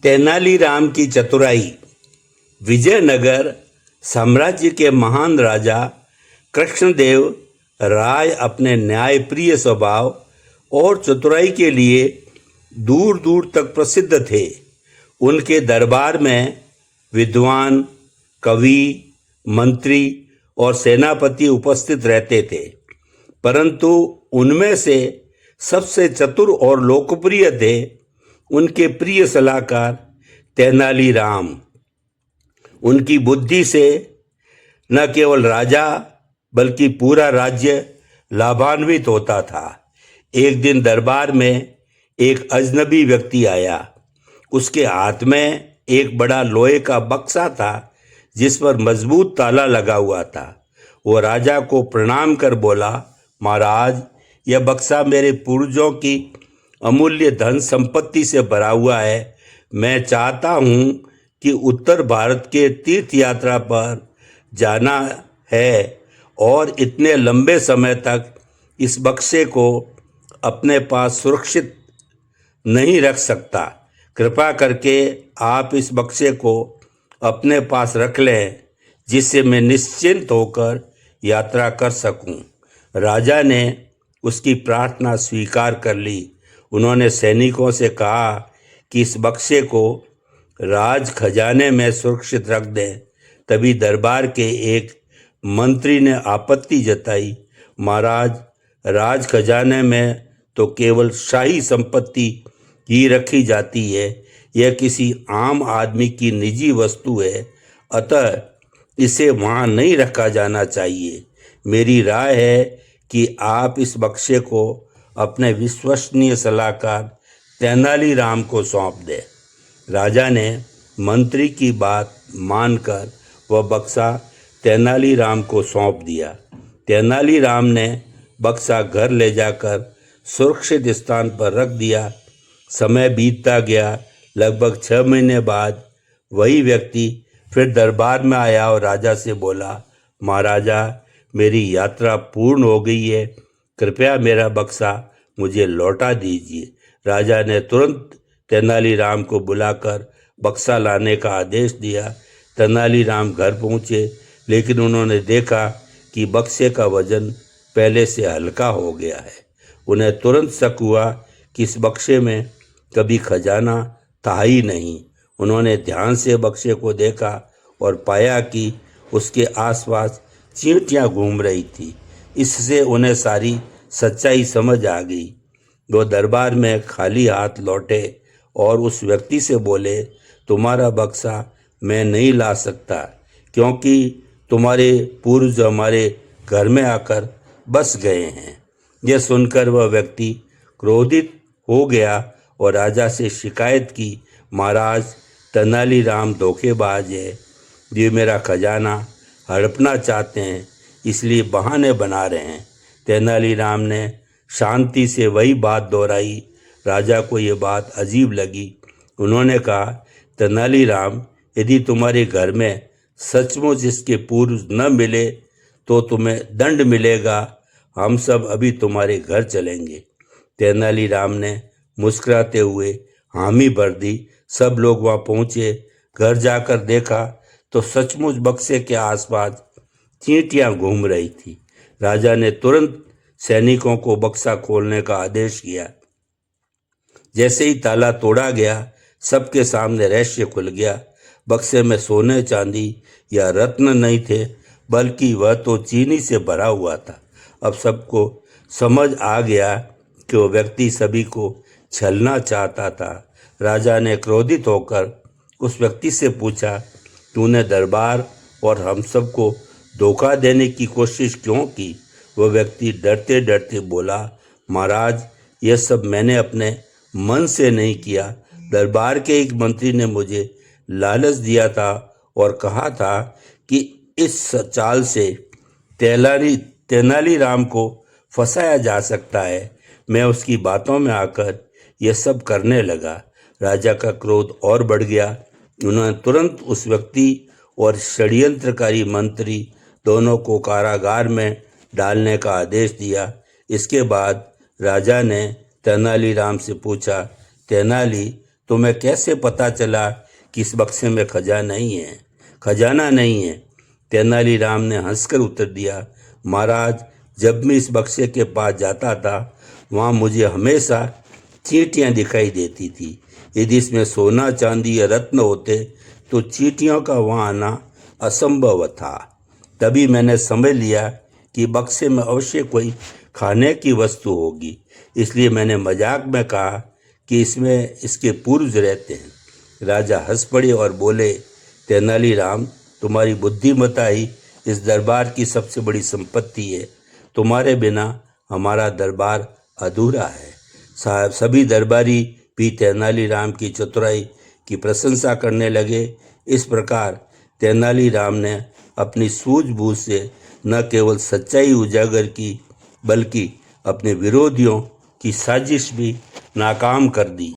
तेनालीराम की चतुराई। विजयनगर साम्राज्य के महान राजा कृष्णदेव राय अपने न्यायप्रिय स्वभाव और चतुराई के लिए दूर दूर तक प्रसिद्ध थे। उनके दरबार में विद्वान, कवि, मंत्री और सेनापति उपस्थित रहते थे, परंतु उनमें से सबसे चतुर और लोकप्रिय थे उनके प्रिय सलाहकार तेनालीराम। उनकी बुद्धि से न केवल राजा बल्कि पूरा राज्य लाभान्वित होता था। एक दिन दरबार में एक अजनबी व्यक्ति आया। उसके हाथ में एक बड़ा लोहे का बक्सा था जिस पर मजबूत ताला लगा हुआ था। वो राजा को प्रणाम कर बोला, महाराज, यह बक्सा मेरे पूर्वजों की अमूल्य धन संपत्ति से भरा हुआ है। मैं चाहता हूँ कि उत्तर भारत के तीर्थ यात्रा पर जाना है और इतने लंबे समय तक इस बक्से को अपने पास सुरक्षित नहीं रख सकता। कृपा करके आप इस बक्से को अपने पास रख लें जिससे मैं निश्चिंत होकर यात्रा कर सकूं। राजा ने उसकी प्रार्थना स्वीकार कर ली। उन्होंने सैनिकों से कहा कि इस बक्से को राज खजाने में सुरक्षित रख दें। तभी दरबार के एक मंत्री ने आपत्ति जताई, महाराज, राज खजाने में तो केवल शाही संपत्ति ही रखी जाती है। यह किसी आम आदमी की निजी वस्तु है, अतः इसे वहाँ नहीं रखा जाना चाहिए। मेरी राय है कि आप इस बक्से को अपने विश्वसनीय सलाहकार तेनालीराम को सौंप दें। राजा ने मंत्री की बात मानकर वह बक्सा तेनालीराम को सौंप दिया। तेनालीराम ने बक्सा घर ले जाकर सुरक्षित स्थान पर रख दिया। समय बीतता गया। लगभग 6 महीने बाद वही व्यक्ति फिर दरबार में आया और राजा से बोला, महाराजा, मेरी यात्रा पूर्ण हो गई है, कृपया मेरा बक्सा मुझे लौटा दीजिए। राजा ने तुरंत तेनालीराम को बुलाकर बक्सा लाने का आदेश दिया। तेनालीराम घर पहुँचे, लेकिन उन्होंने देखा कि बक्से का वजन पहले से हल्का हो गया है। उन्हें तुरंत शक हुआ कि इस बक्से में कभी खजाना था ही नहीं। उन्होंने ध्यान से बक्से को देखा और पाया कि उसके आसपास चींटियां घूम रही थी। इससे उन्हें सारी सच्चाई समझ आ गई। वो दरबार में खाली हाथ लौटे और उस व्यक्ति से बोले, तुम्हारा बक्सा मैं नहीं ला सकता क्योंकि तुम्हारे पूर्वज हमारे घर में आकर बस गए हैं। यह सुनकर वह व्यक्ति क्रोधित हो गया और राजा से शिकायत की, महाराज, तेनालीराम धोखेबाज है। ये मेरा खजाना हड़पना चाहते हैं, इसलिए बहाने बना रहे हैं। तेनालीराम ने शांति से वही बात दोहराई। राजा को ये बात अजीब लगी। उन्होंने कहा, तेनालीराम, यदि तुम्हारे घर में सचमुच इसके पूर्वज न मिले तो तुम्हें दंड मिलेगा। हम सब अभी तुम्हारे घर चलेंगे। तेनालीराम ने मुस्कुराते हुए हामी भर दी। सब लोग वहाँ पहुँचे। घर जाकर देखा तो सचमुच बक्से के आसपास चींटियां घूम रही थी। राजा ने तुरंत सैनिकों को बक्सा खोलने का आदेश किया। जैसे ही ताला तोड़ा गया, सबके सामने रहस्य खुल गया। बक्से में सोने, चांदी या रत्न नहीं थे, बल्कि वह तो चीनी से भरा हुआ था। अब सबको समझ आ गया कि वह व्यक्ति सभी को छलना चाहता था। राजा ने क्रोधित होकर उस व्यक्ति से पूछा, तूने दरबार और हम सबको धोखा देने की कोशिश क्यों की? वह व्यक्ति डरते डरते बोला, महाराज, यह सब मैंने अपने मन से नहीं किया। दरबार के एक मंत्री ने मुझे लालच दिया था और कहा था कि इस चाल से तेनालीराम को फंसाया जा सकता है। मैं उसकी बातों में आकर यह सब करने लगा। राजा का क्रोध और बढ़ गया। उन्होंने तुरंत उस व्यक्ति और षड्यंत्रकारी मंत्री दोनों को कारागार में डालने का आदेश दिया। इसके बाद राजा ने तेनालीराम से पूछा, तेनाली, तुम्हें कैसे पता चला कि इस बक्से में खजाना नहीं है? तेनालीराम ने हंसकर उत्तर दिया, महाराज, जब मैं इस बक्से के पास जाता था वहाँ मुझे हमेशा चींटियाँ दिखाई देती थी। यदि इसमें सोना, चांदी या रत्न होते तो चींटियों का वहाँ आना असंभव था। तभी मैंने समझ लिया कि बक्से में अवश्य कोई खाने की वस्तु होगी, इसलिए मैंने मजाक में कहा कि इसमें इसके पूर्वज रहते हैं। राजा हंस पड़े और बोले, तेनालीराम, तुम्हारी बुद्धिमत्ता ही इस दरबार की सबसे बड़ी संपत्ति है। तुम्हारे बिना हमारा दरबार अधूरा है। साहब, सभी दरबारी भी तेनालीराम की चतुराई की प्रशंसा करने लगे। इस प्रकार तेनालीराम ने अपनी सूझबूझ से न केवल सच्चाई उजागर की बल्कि अपने विरोधियों की साजिश भी नाकाम कर दी।